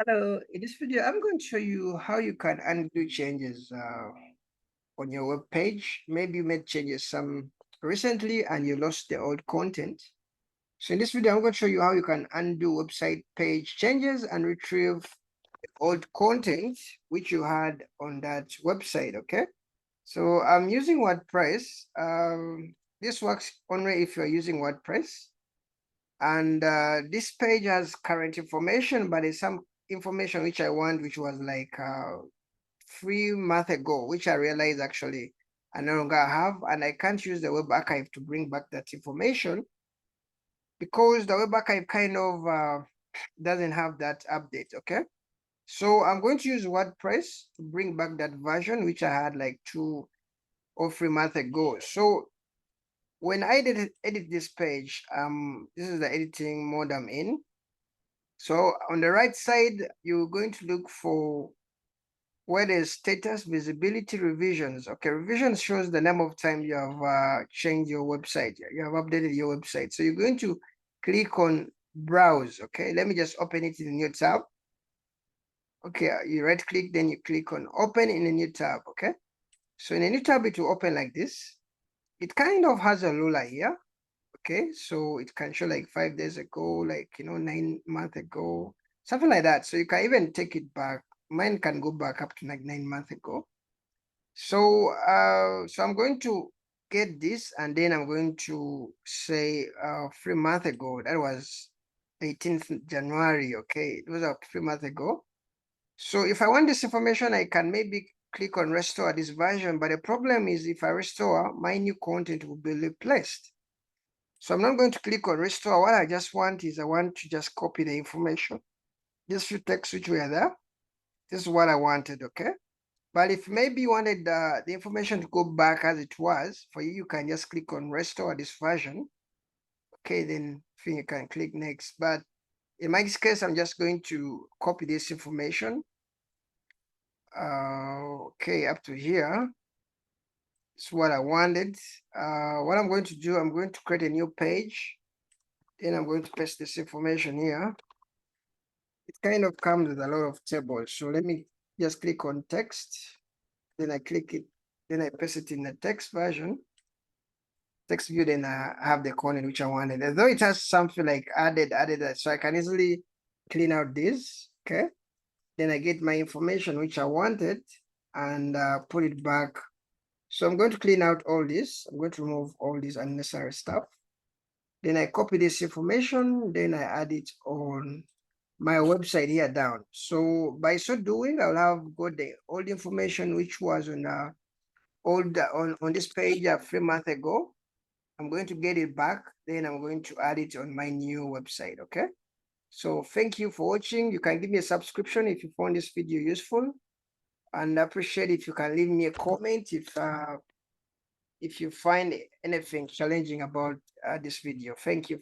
Hello, in this video, I'm going to show you how you can undo changes on your web page. Maybe you made changes some recently and you lost the old content. So in this video, I'm going to show you how you can undo website page changes and retrieve the old content which you had on that website, okay? So I'm using WordPress. This works only if you're using WordPress. And this page has current information, but there's some information which I want, which was like 3 months ago, which I realized actually I no longer have, and I can't use the web archive to bring back that information because the web archive kind of doesn't have that update, okay? So I'm going to use WordPress to bring back that version, which I had like 2 or 3 months ago. So when I edit this page, this is the editing mode I'm in. So on the right side, you're going to look for where there's status, visibility, revisions. Okay, revisions shows the number of times you have changed your website. You have updated your website. So you're going to click on browse. Okay, let me just open it in a new tab. Okay, you right click, then you click on open in a new tab. Okay, so in a new tab, it will open like this. It kind of has a ruler here. Okay, so it can show like 5 days ago, like 9 months ago, something like that. So you can even take it back. Mine can go back up to like 9 months ago. So so I'm going to get this, and then I'm going to say 3 months ago. That was 18th January. Okay, it was 3 months ago. So if I want this information, I can maybe click on restore this version. But the problem is if I restore, my new content will be replaced. So I'm not going to click on restore. What I just want is I want to just copy the information. These few texts which were there. This is what I wanted, okay? But if maybe you wanted the information to go back as it was, for you, you can just click on restore this version. Okay, then you can click next. But in my case, I'm just going to copy this information. Okay, up to here. It's what I wanted. What I'm going to do, I'm going to create a new page. Then I'm going to paste this information here. It kind of comes with a lot of tables. So let me just click on text. Then I click it. Then I paste it in the text version. Text view, then I have the content which I wanted. Although it has something like added, so I can easily clean out this, okay? Then I get my information which I wanted and put it back. So I'm going to clean out all this. I'm going to remove all this unnecessary stuff. Then I copy this information, then I add it on my website here down. So by so doing, I'll have got all the information which was on on this page 3 months ago. I'm going to get it back, then I'm going to add it on my new website, okay? So thank you for watching. You can give me a subscription if you found this video useful, and I appreciate if you can leave me a comment if you find anything challenging about this video. Thank you.